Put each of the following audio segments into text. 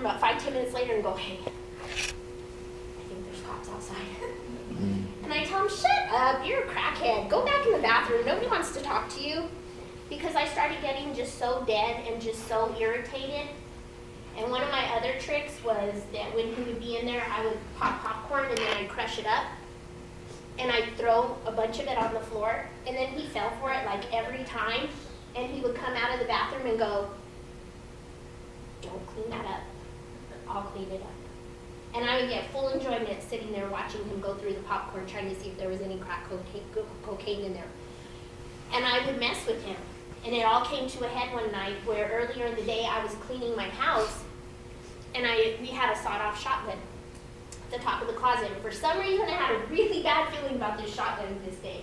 bathroom about 5-10 minutes later and go, hey, I think there's cops outside. And I tell him, shut up, you're a crackhead. Go back in the bathroom. Nobody wants to talk to you. Because I started getting just so dead and just so irritated. And one of my other tricks was that when he would be in there, I would pop popcorn and then I'd crush it up. And I'd throw a bunch of it on the floor. And then he fell for it like every time. And he would come out of the bathroom and go, don't clean that up. I'll clean it up. And I would get full enjoyment sitting there watching him go through the popcorn, trying to see if there was any crack cocaine in there. And I would mess with him. And it all came to a head one night where earlier in the day I was cleaning my house and we had a sawed-off shotgun at the top of the closet. And for some reason I had a really bad feeling about this shotgun this day.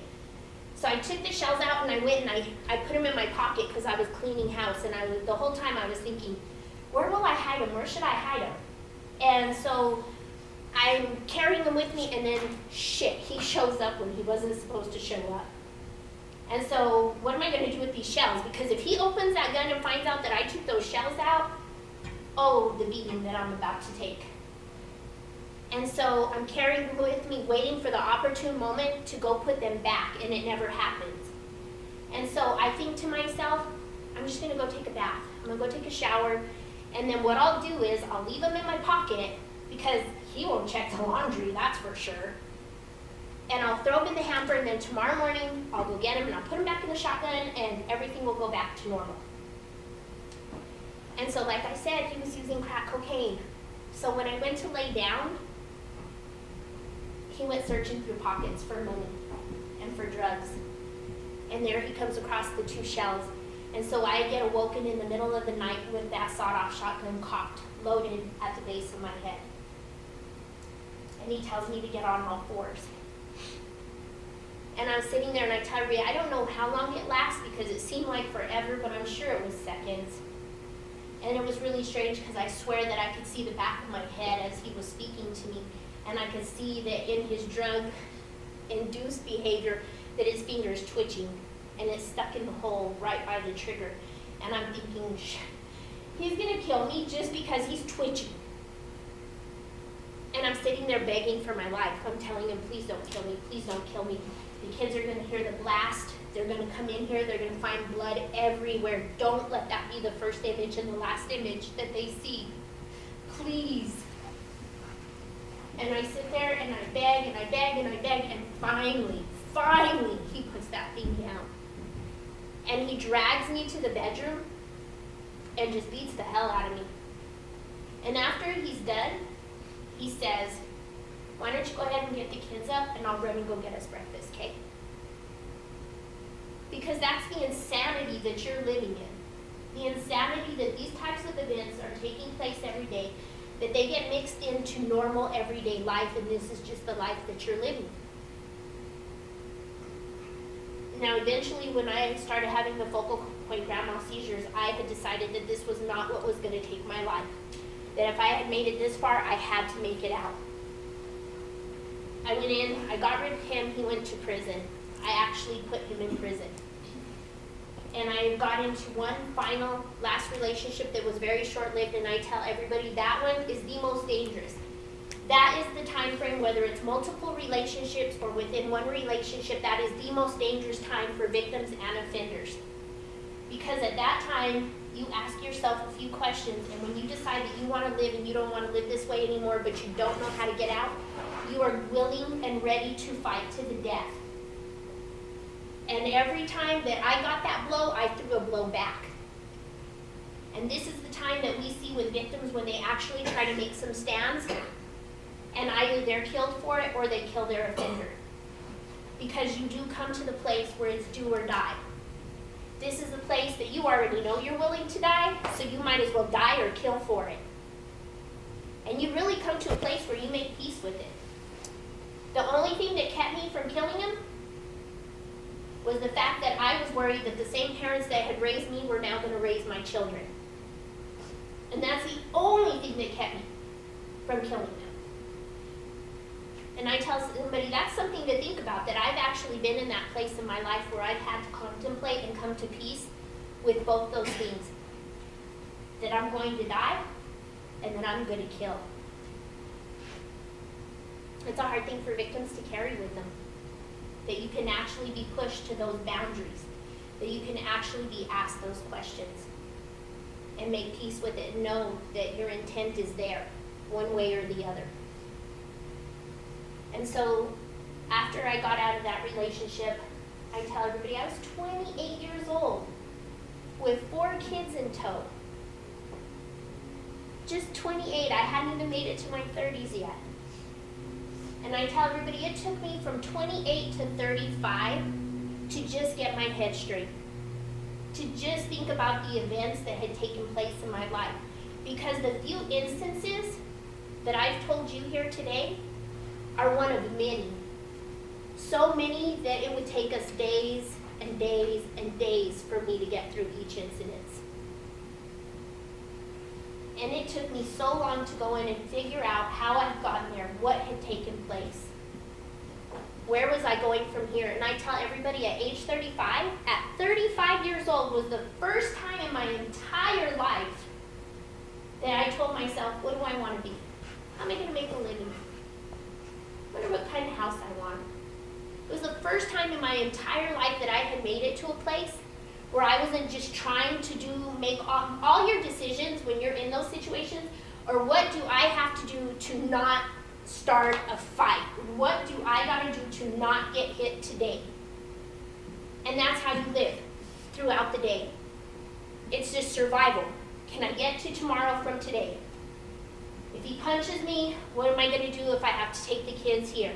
So I took the shells out and I went and I put them in my pocket because I was cleaning house. And the whole time I was thinking, where will I hide them? Where should I hide them? And so I'm carrying them with me and then shit, he shows up when he wasn't supposed to show up. And so what am I going to do with these shells? Because if he opens that gun and finds out that I took those shells out, oh, the beating that I'm about to take. And so I'm carrying them with me, waiting for the opportune moment to go put them back, and it never happens. And so I think to myself, I'm just going to go take a bath. I'm going to go take a shower, and then what I'll do is I'll leave them in my pocket because he won't check the laundry, that's for sure. And I'll throw them in the hamper, and then tomorrow morning, I'll go get them, and I'll put them back in the shotgun, and everything will go back to normal. And so, like I said, he was using crack cocaine. So when I went to lay down, he went searching through pockets for money and for drugs. And there he comes across the 2 shells. And so I get awoken in the middle of the night with that sawed-off shotgun cocked, loaded at the base of my head. And he tells me to get on all fours. And I'm sitting there and I tell Rhea, I don't know how long it lasts because it seemed like forever, but I'm sure it was seconds. And it was really strange because I swear that I could see the back of my head as he was speaking to me. And I could see that in his drug-induced behavior that his finger's twitching and it's stuck in the hole right by the trigger. And I'm thinking, he's going to kill me just because he's twitching. And I'm sitting there begging for my life. I'm telling him, please don't kill me, please don't kill me. The kids are going to hear the blast. They're going to come in here. They're going to find blood everywhere. Don't let that be the first image and the last image that they see. Please. And I sit there and I beg and I beg and I beg. And finally, he puts that thing down. And he drags me to the bedroom and just beats the hell out of me. And after he's done, he says, why don't you go ahead and get the kids up and I'll run and go get us breakfast, okay? Because that's the insanity that you're living in. The insanity that these types of events are taking place every day, that they get mixed into normal everyday life, and this is just the life that you're living. Now, eventually, when I started having the focal point grand mal seizures, I had decided that this was not what was going to take my life. That if I had made it this far, I had to make it out. I went in, I got rid of him, he went to prison. I actually put him in prison. And I got into one final, last relationship that was very short-lived, and I tell everybody that one is the most dangerous. That is the time frame, whether it's multiple relationships or within one relationship, that is the most dangerous time for victims and offenders. Because at that time, you ask yourself a few questions, and when you decide that you want to live and you don't want to live this way anymore, but you don't know how to get out, you are willing and ready to fight to the death. And every time that I got that blow, I threw a blow back. And this is the time that we see with victims when they actually try to make some stands, and either they're killed for it or they kill their offender. Because you do come to the place where it's do or die. This is the place that you already know you're willing to die, so you might as well die or kill for it. And you really come to a place where you make peace with it. The only thing that kept me from killing him was the fact that I was worried that the same parents that had raised me were now going to raise my children. And that's the only thing that kept me from killing them. And I tell somebody, that's something to think about, that I've actually been in that place in my life where I've had to contemplate and come to peace with both those things. That I'm going to die, and that I'm going to kill. It's a hard thing for victims to carry with them, that you can actually be pushed to those boundaries, that you can actually be asked those questions and make peace with it and know that your intent is there, one way or the other. And so after I got out of that relationship, I tell everybody I was 28 years old with 4 kids in tow. Just 28, I hadn't even made it to my 30s yet. And I tell everybody it took me from 28 to 35 to just get my head straight, to just think about the events that had taken place in my life. Because the few instances that I've told you here today are one of many. So many that it would take us days and days and days for me to get through each incident. And it took me so long to go in and figure out how I'd gotten there, what had taken place. Where was I going from here? And I tell everybody at age 35, at 35 years old was the first time in my entire life that I told myself, what do I want to be? How am I going to make a living? I wonder what kind of house I want. It was the first time in my entire life that I had made it to a place where I wasn't just trying to make all your decisions when you're in those situations, or what do I have to do to not start a fight? What do I gotta do to not get hit today? And that's how you live throughout the day. It's just survival. Can I get to tomorrow from today? If he punches me, what am I gonna do if I have to take the kids here?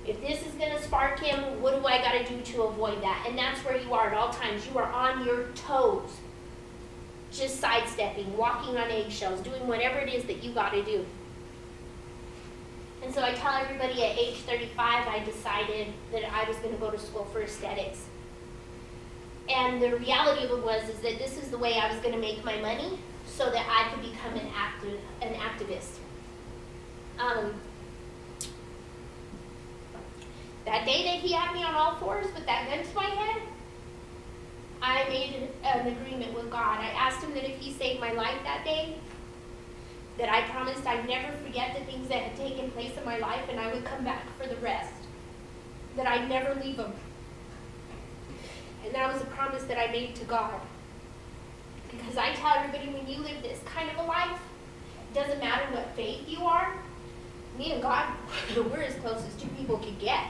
If this is going to spark him, what do I got to do to avoid that? And that's where you are at all times. You are on your toes, just sidestepping, walking on eggshells, doing whatever it is that you got to do. And so I tell everybody at age 35, I decided that I was going to go to school for aesthetics. And the reality of it was is that this is the way I was going to make my money so that I could become an activist. That day that he had me on all fours with that gun to my head, I made an agreement with God. I asked him that if he saved my life that day, that I promised I'd never forget the things that had taken place in my life and I would come back for the rest, that I'd never leave him. And that was a promise that I made to God. Because I tell everybody, when you live this kind of a life, it doesn't matter what faith you are, me and God, we're as close as two people could get.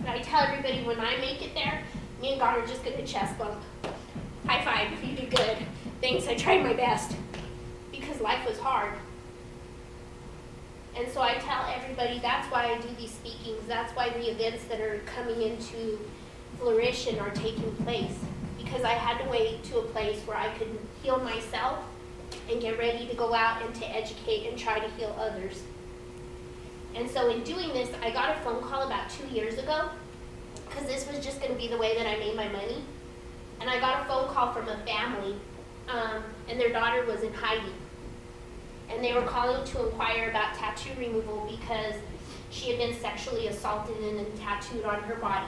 And I tell everybody, when I make it there, me and God are just going to chest bump. High five, you did good. Thanks, I tried my best. Because life was hard. And so I tell everybody, that's why I do these speakings. That's why the events that are coming into fruition are taking place. Because I had to wait to a place where I could heal myself and get ready to go out and to educate and try to heal others. And so in doing this, I got a phone call about 2 years ago, because this was just going to be the way that I made my money. And I got a phone call from a family, and their daughter was in hiding. And they were calling to inquire about tattoo removal because she had been sexually assaulted and tattooed on her body.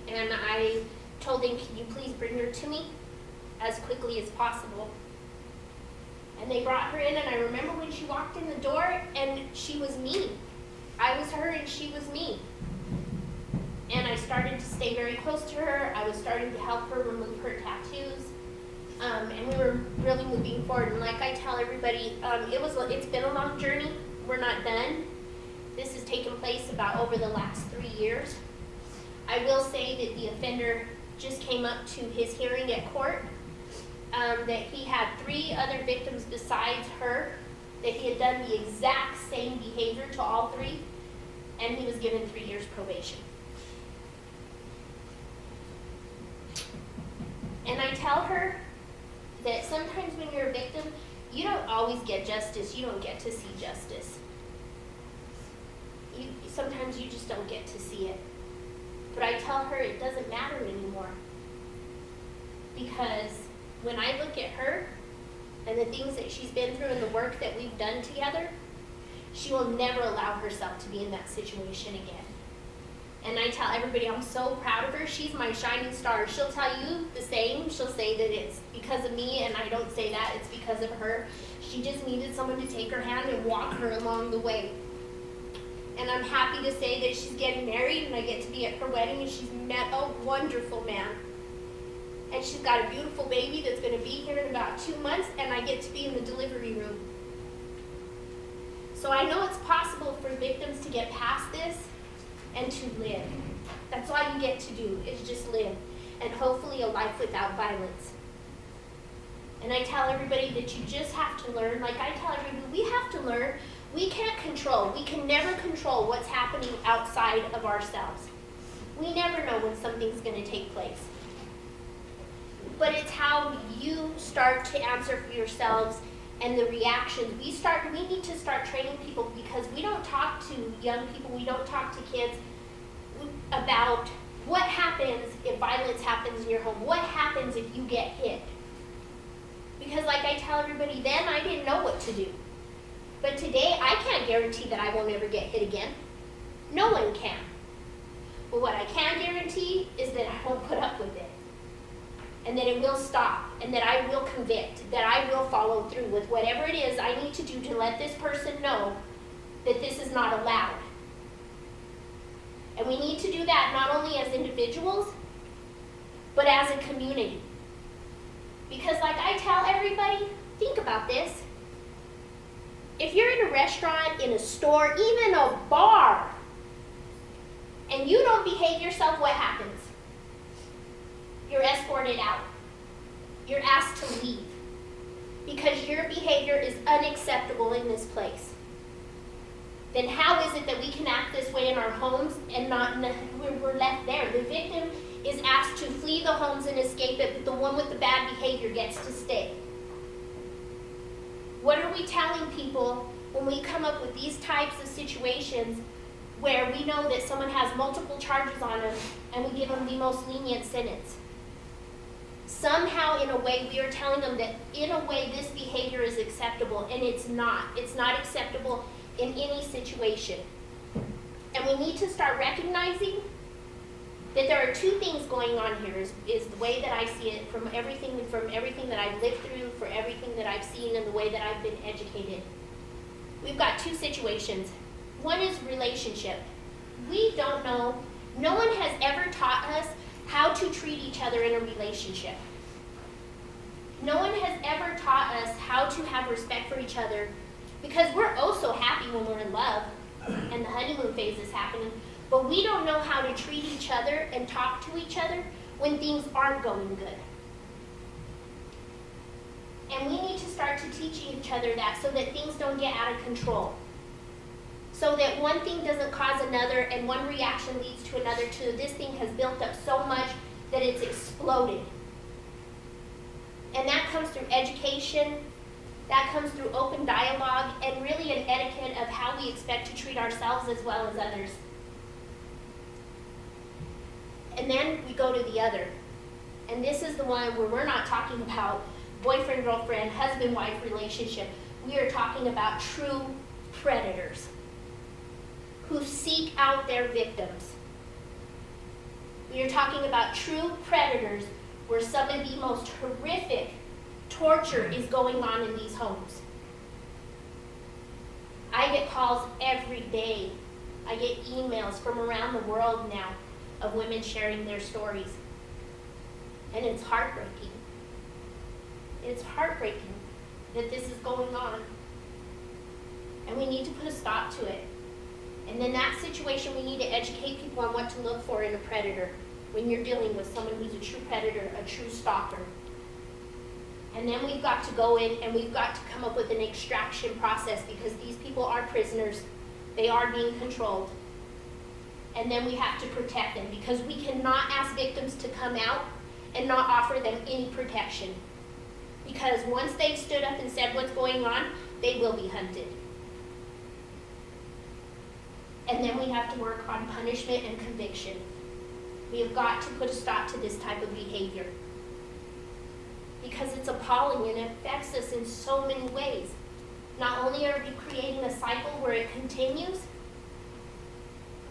And I told them, can you please bring her to me as quickly as possible? And they brought her in, and I remember when she walked in the door, and she was me. I was her, and she was me. And I started to stay very close to her. I was starting to help her remove her tattoos. And we were really moving forward. And like I tell everybody, it's been a long journey. We're not done. This has taken place about over the last 3 years. I will say that the offender just came up to his hearing at court. That he had 3 other victims besides her, that he had done the exact same behavior to all 3, and he was given 3 years probation. And I tell her that sometimes when you're a victim, you don't always get justice. You don't get to see justice. Sometimes you just don't get to see it. But I tell her it doesn't matter anymore. Because when I look at her and the things that she's been through and the work that we've done together, she will never allow herself to be in that situation again. And I tell everybody I'm so proud of her. She's my shining star. She'll tell you the same. She'll say that it's because of me, and I don't say that. It's because of her. She just needed someone to take her hand and walk her along the way. And I'm happy to say that she's getting married, and I get to be at her wedding, and she's met a wonderful man. And she's got a beautiful baby that's going to be here in about 2 months, and I get to be in the delivery room. So I know it's possible for victims to get past this and to live. That's all you get to do, is just live. And hopefully a life without violence. And I tell everybody that you just have to learn. Like I tell everybody, we have to learn. We can't control. We can never control what's happening outside of ourselves. We never know when something's going to take place. But it's how you start to answer for yourselves and the reactions. We need to start training people, because we don't talk to young people, we don't talk to kids about what happens if violence happens in your home. What happens if you get hit? Because like I tell everybody, then I didn't know what to do. But today, I can't guarantee that I won't ever get hit again. No one can. But what I can guarantee is that I won't put up with it. And that it will stop, and that I will convict, that I will follow through with whatever it is I need to do to let this person know that this is not allowed. And we need to do that not only as individuals, but as a community. Because like I tell everybody, think about this. If you're in a restaurant, in a store, even a bar, and you don't behave yourself, what happens? You're escorted out. You're asked to leave because your behavior is unacceptable in this place. Then how is it that we can act this way in our homes and we're left there? The victim is asked to flee the homes and escape it, but the one with the bad behavior gets to stay. What are we telling people when we come up with these types of situations where we know that someone has multiple charges on them and we give them the most lenient sentence? Somehow, in a way, we are telling them that, in a way, this behavior is acceptable, and it's not. It's not acceptable in any situation. And we need to start recognizing that there are two things going on here, is the way that I see it, from everything that I've lived through, for everything that I've seen, and the way that I've been educated. We've got two situations. One is relationship. We don't know. No one has ever taught us how to treat each other in a relationship. No one has ever taught us how to have respect for each other, because we're oh so happy when we're in love and the honeymoon phase is happening, but we don't know how to treat each other and talk to each other when things aren't going good. And we need to start to teach each other that, so that things don't get out of control. So that one thing doesn't cause another, and one reaction leads to another, to this thing has built up so much that it's exploded. And that comes through education, that comes through open dialogue, and really an etiquette of how we expect to treat ourselves as well as others. And then we go to the other. And this is the one where we're not talking about boyfriend-girlfriend, husband-wife relationship. We are talking about true predators who seek out their victims. We are talking about true predators where some of the most horrific torture is going on in these homes. I get calls every day. I get emails from around the world now of women sharing their stories. And it's heartbreaking. It's heartbreaking that this is going on. And we need to put a stop to it. And in that situation, we need to educate people on what to look for in a predator when you're dealing with someone who's a true predator, a true stalker. And then we've got to go in and we've got to come up with an extraction process, because these people are prisoners. They are being controlled. And then we have to protect them, because we cannot ask victims to come out and not offer them any protection. Because once they've stood up and said what's going on, they will be hunted. And then we have to work on punishment and conviction. We have got to put a stop to this type of behavior, because it's appalling and it affects us in so many ways. Not only are we creating a cycle where it continues,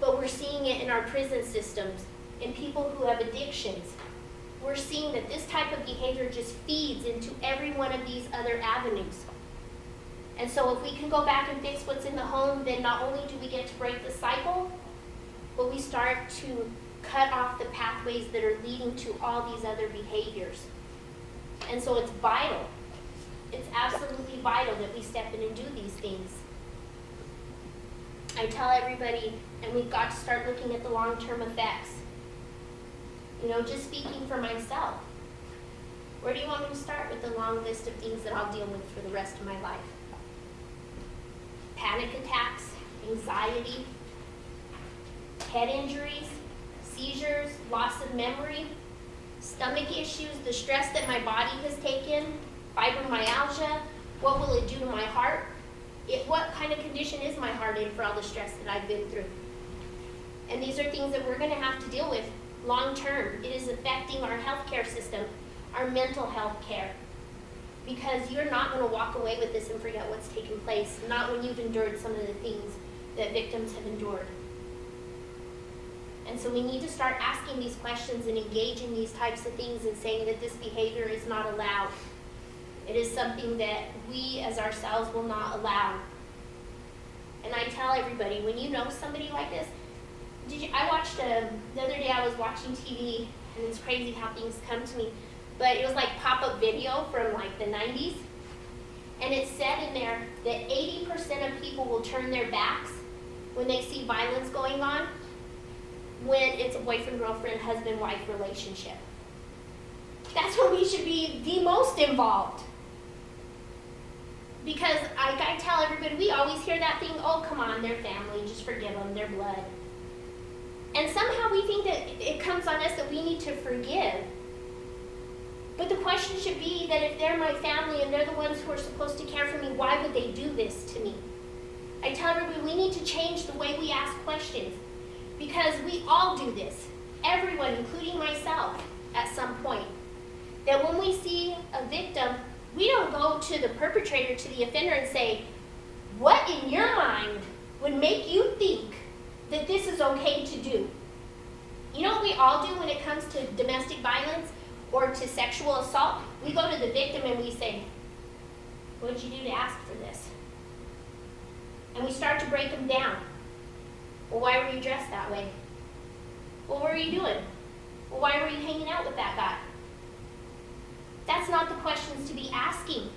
But we're seeing it in our prison systems, in people who have addictions. We're seeing that this type of behavior just feeds into every one of these other avenues. And so if we can go back and fix what's in the home, then not only do we get to break the cycle, but we start to cut off the pathways that are leading to all these other behaviors. And so it's vital. It's absolutely vital that we step in and do these things. I tell everybody, and we've got to start looking at the long-term effects. You know, just speaking for myself, where do you want me to start with the long list of things that I'll deal with for the rest of my life? Panic attacks, anxiety, head injuries, seizures, loss of memory, stomach issues, the stress that my body has taken, fibromyalgia, what will it do to my heart? What kind of condition is my heart in for all the stress that I've been through? And these are things that we're going to have to deal with long term. It is affecting our healthcare system, our mental health care. Because you're not going to walk away with this and forget what's taken place, not when you've endured some of the things that victims have endured. And so we need to start asking these questions and engaging these types of things and saying that this behavior is not allowed. It is something that we as ourselves will not allow. And I tell everybody, when you know somebody like this, I watched, the other day I was watching TV, and it's crazy how things come to me, but it was like pop-up video from like the 90s, and it said in there that 80% of people will turn their backs when they see violence going on when it's a boyfriend-girlfriend, husband-wife relationship. That's when we should be the most involved. Because I tell everybody, we always hear that thing, oh, come on, they're family, just forgive them, they're blood. And somehow we think that it comes on us that we need to forgive. But the question should be that if they're my family and they're the ones who are supposed to care for me, why would they do this to me? I tell everybody, we need to change the way we ask questions. Because we all do this, everyone, including myself, at some point. That when we see a victim, we don't go to the perpetrator, to the offender, and say, what in your mind would make you think that this is okay to do? You know what we all do when it comes to domestic violence or to sexual assault? We go to the victim and we say, what did you do to ask for this? And we start to break them down. Well, why were you dressed that way? Well, what were you doing? Well, why were you hanging out with that guy? That's not the questions to be asking.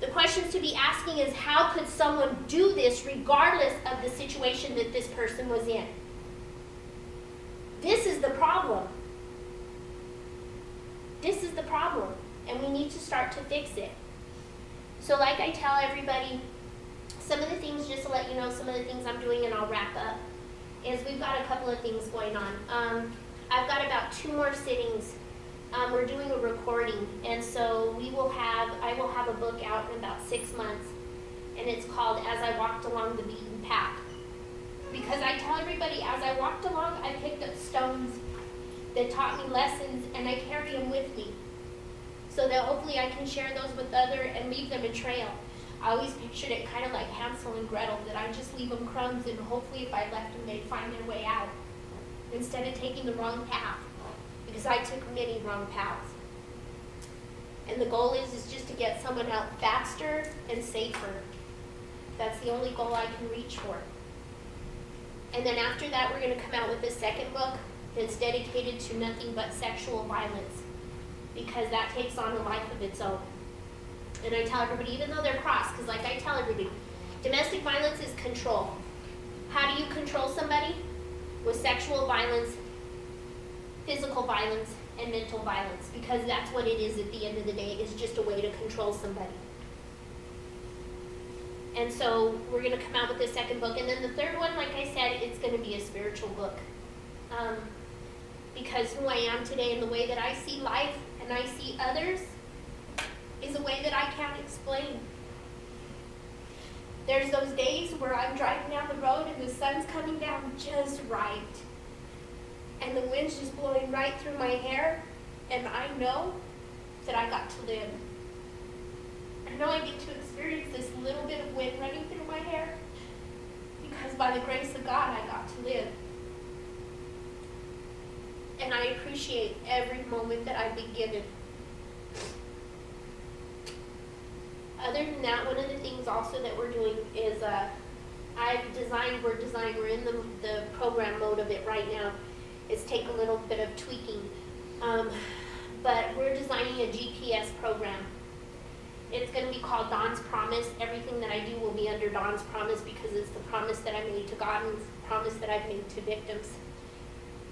The questions to be asking is, how could someone do this regardless of the situation that this person was in? This is the problem. This is the problem, and we need to start to fix it. So like I tell everybody, some of the things, just to let you know, some of the things I'm doing, and I'll wrap up, is we've got a couple of things going on. I've got about 2 more sittings. We're doing a recording, and so I will have a book out in about 6 months, and it's called As I Walked Along the Beaten Path. Because I tell everybody, as I walked along, I picked up stones that taught me lessons, and I carry them with me, so that hopefully I can share those with others and leave them a trail. I always pictured it kind of like Hansel and Gretel, that I just leave them crumbs, and hopefully if I left them, they'd find their way out, instead of taking the wrong path. Because I took many wrong paths. And the goal is just to get someone out faster and safer. That's the only goal I can reach for. And then after that, we're going to come out with a second book that's dedicated to nothing but sexual violence, because that takes on a life of its own. And I tell everybody, even though they're cross, because like I tell everybody, domestic violence is control. How do you control somebody? With sexual violence, physical violence, and mental violence, because that's what it is at the end of the day, is just a way to control somebody. And so we're going to come out with the second book. And then the third one, like I said, it's going to be a spiritual book. Because who I am today and the way that I see life and I see others is a way that I can't explain. There's those days where I'm driving down the road and the sun's coming down just right. And the wind's just blowing right through my hair, and I know that I got to live. I know I get to experience this little bit of wind running through my hair, because by the grace of God, I got to live. And I appreciate every moment that I've been given. Other than that, one of the things also that we're doing is we're in the program mode of it right now. It's take a little bit of tweaking. But we're designing a GPS program. It's going to be called Dawn's Promise. Everything that I do will be under Dawn's Promise because it's the promise that I made to God and it's the promise that I've made to victims.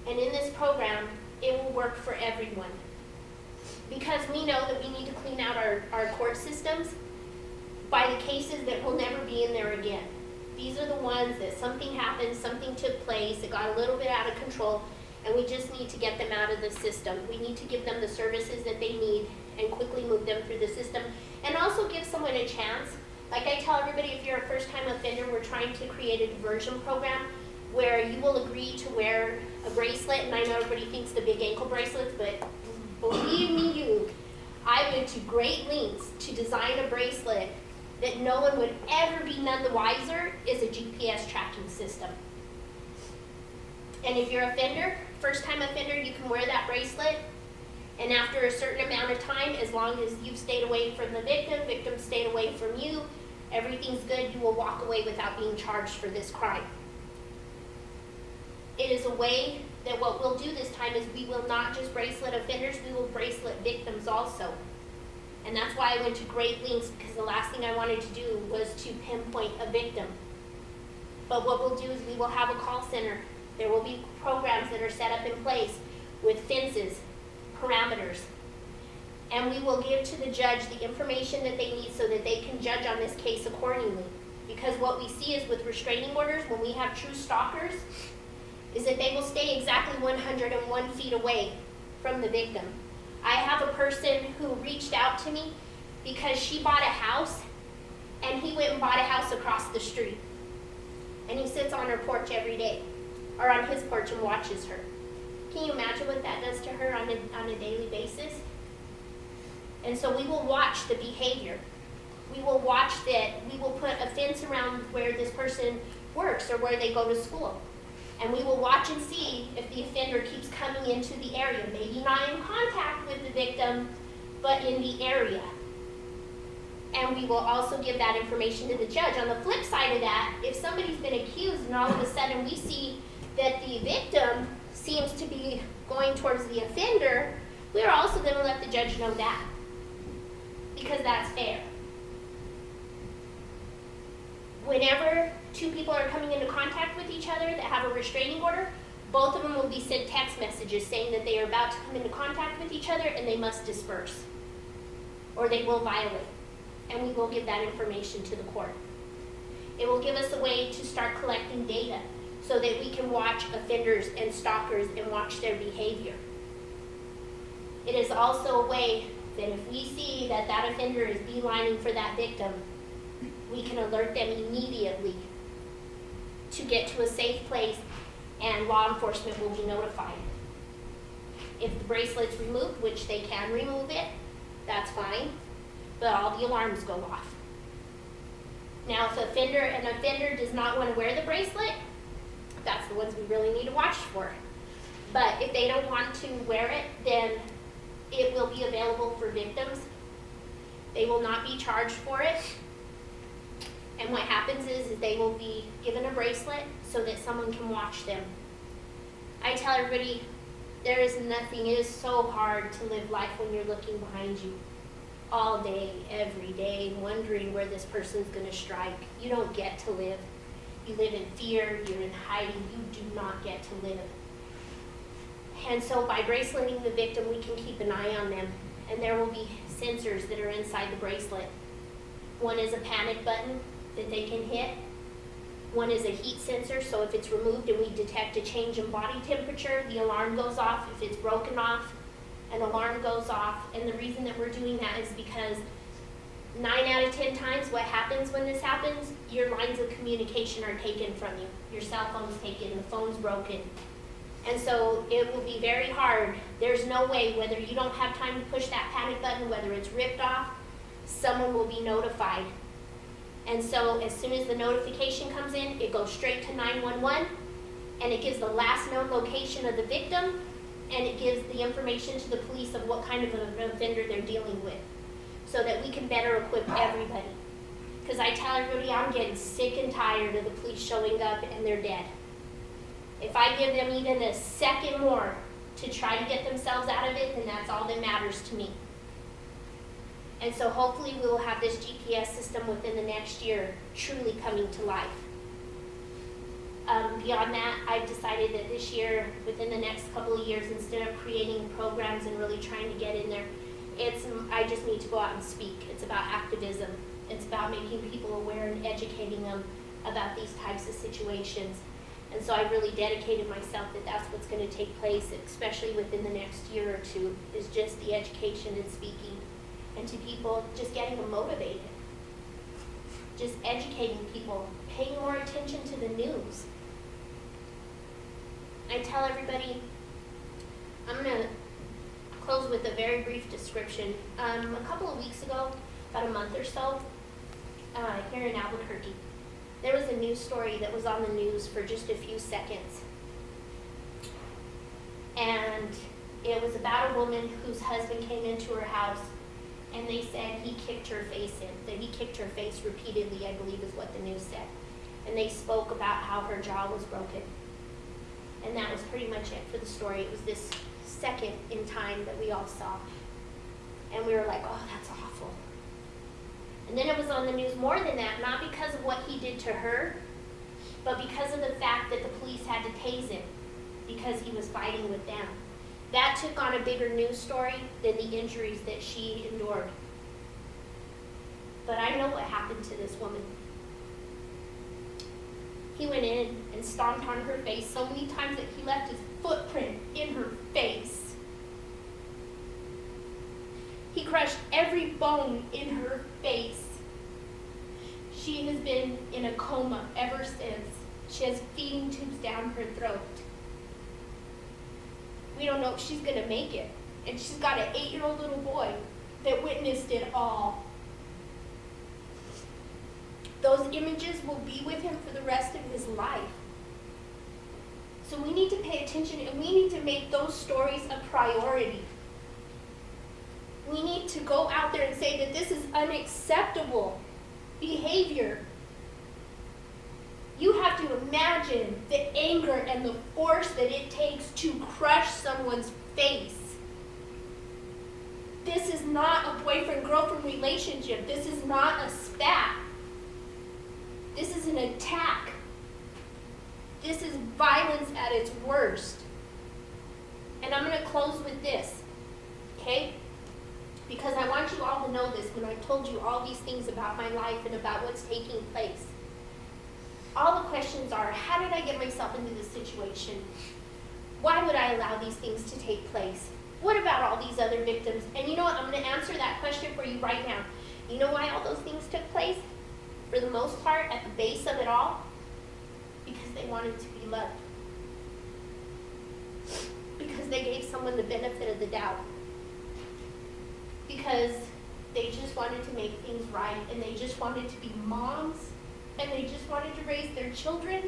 And in this program, it will work for everyone. Because we know that we need to clean out our court systems by the cases that will never be in there again. These are the ones that something happened, something took place, it got a little bit out of control, and we just need to get them out of the system. We need to give them the services that they need and quickly move them through the system. And also give someone a chance. Like I tell everybody, if you're a first-time offender, we're trying to create a diversion program where you will agree to wear a bracelet, and I know everybody thinks the big ankle bracelets, but believe me I went to great lengths to design a bracelet that no one would ever be none the wiser is a GPS tracking system. And if you're an offender, first-time offender, you can wear that bracelet, and after a certain amount of time, as long as you've stayed away from the victim stayed away from you, everything's good, you will walk away without being charged for this crime. It is a way that what we'll do this time is we will not just bracelet offenders, we will bracelet victims also. And that's why I went to great lengths, because the last thing I wanted to do was to pinpoint a victim. But what we'll do is we will have a call center. There will be programs that are set up in place with fences, parameters. And we will give to the judge the information that they need so that they can judge on this case accordingly. Because what we see is with restraining orders, when we have true stalkers, is that they will stay exactly 101 feet away from the victim. I have a person who reached out to me because she bought a house, and he went and bought a house across the street. And he sits on her porch every day, or on his porch, and watches her. Can you imagine what that does to her on a daily basis? And so we will watch the behavior. We will watch that. We will put a fence around where this person works or where they go to school. And we will watch and see if the offender keeps coming into the area, maybe not in contact with the victim, but in the area. And we will also give that information to the judge. On the flip side of that, if somebody's been accused and all of a sudden we see that the victim seems to be going towards the offender, we are also going to let the judge know that, because that's fair. Whenever two people are coming into contact with each other that have a restraining order, both of them will be sent text messages saying that they are about to come into contact with each other and they must disperse, or they will violate. And we will give that information to the court. It will give us a way to start collecting data so that we can watch offenders and stalkers and watch their behavior. It is also a way that if we see that that offender is beelining for that victim, we can alert them immediately to get to a safe place, and law enforcement will be notified. If the bracelet's removed, which they can remove it, that's fine, but all the alarms go off. Now, if an offender does not want to wear the bracelet, that's the ones we really need to watch for. But if they don't want to wear it, then it will be available for victims. They will not be charged for it. And what happens is they will be given a bracelet so that someone can watch them. I tell everybody, there is nothing, it is so hard to live life when you're looking behind you all day, every day, wondering where this person's going to strike. You don't get to live. You live in fear, you're in hiding, you do not get to live. And so by braceleting the victim, we can keep an eye on them. And there will be sensors that are inside the bracelet. One is a panic button that they can hit. One is a heat sensor, so if it's removed and we detect a change in body temperature, the alarm goes off. If it's broken off, an alarm goes off. And the reason that we're doing that is because 9 out of 10 times what happens when this happens, your lines of communication are taken from you. Your cell phone's taken, the phone's broken. And so it will be very hard. There's no way, whether you don't have time to push that panic button, whether it's ripped off, someone will be notified. And so as soon as the notification comes in, it goes straight to 911, and it gives the last known location of the victim, and it gives the information to the police of what kind of an offender they're dealing with, so that we can better equip everybody. Because I tell everybody, I'm getting sick and tired of the police showing up and they're dead. If I give them even a second more to try to get themselves out of it, then that's all that matters to me. And so hopefully we will have this GPS system within the next year truly coming to life. Beyond that, I've decided that this year, within the next couple of years, instead of creating programs and really trying to get in there, I just need to go out and speak. It's about activism. It's about making people aware and educating them about these types of situations. And so I've really dedicated myself that that's what's going to take place, especially within the next year or two, is just the education and speaking. And to people, just getting them motivated. Just educating people, paying more attention to the news. I tell everybody, I'm going to close with a very brief description. A couple of weeks ago, about a month or so, here in Albuquerque, there was a news story that was on the news for just a few seconds. And it was about a woman whose husband came into her house, and they said he kicked her face in, that he kicked her face repeatedly, I believe is what the news said. And they spoke about how her jaw was broken. And that was pretty much it for the story. It was this second in time that we all saw. And we were like, oh, that's awful. And then it was on the news more than that, not because of what he did to her, but because of the fact that the police had to tase him because he was fighting with them. That took on a bigger news story than the injuries that she endured. But I know what happened to this woman. He went in and stomped on her face so many times that he left his footprint in her face. He crushed every bone in her face. She has been in a coma ever since. She has feeding tubes down her throat. We don't know if she's going to make it. And she's got an 8-year-old little boy that witnessed it all. Those images will be with him for the rest of his life. So we need to pay attention, and we need to make those stories a priority. We need to go out there and say that this is unacceptable behavior. You have to imagine the anger and the force that it takes to crush someone's face. This is not a boyfriend-girlfriend relationship. This is not a spat. This is an attack. This is violence at its worst. And I'm going to close with this, okay? Because I want you all to know this when I've told you all these things about my life and about what's taking place. All the questions are, how did I get myself into this situation? Why would I allow these things to take place? What about all these other victims? And you know what? I'm going to answer that question for you right now. You know why all those things took place? For the most part, at the base of it all, because they wanted to be loved. Because they gave someone the benefit of the doubt. Because they just wanted to make things right, and they just wanted to be moms, and they just wanted to raise their children,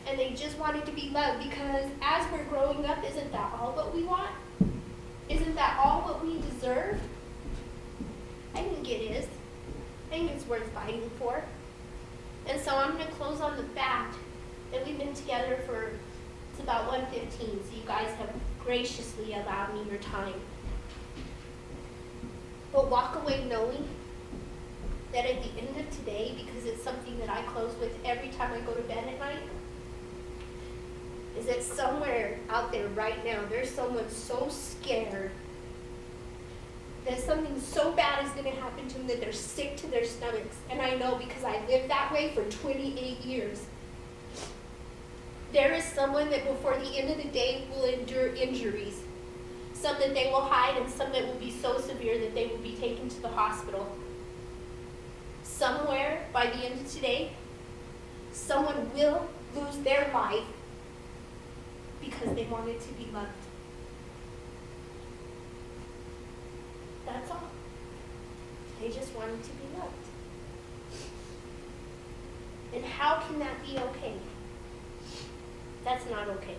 and they just wanted to be loved. Because as we're growing up, isn't that all what we want? Isn't that all what we deserve? I think it is. I think it's worth fighting for. And so I'm going to close on the fact that we've been together for, it's about 1:15, so you guys have graciously allowed me your time. But walk away knowing that at the end of today, because it's something that I close with every time I go to bed at night, is that somewhere out there right now, there's someone so scared that something so bad is going to happen to them that they're sick to their stomachs. And I know because I lived that way for 28 years. There is someone that before the end of the day will endure injuries. Some that they will hide, and some that will be so severe that they will be taken to the hospital. Somewhere by the end of today, someone will lose their life because they wanted to be loved. That's all. They just wanted to be loved. can that be okay? That's not okay.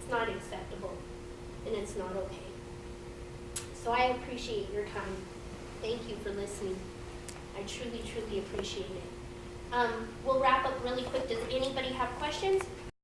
It's not acceptable, and it's not okay. So I appreciate your time. Thank you for listening. I truly, truly appreciate it. We'll wrap up really quick. Does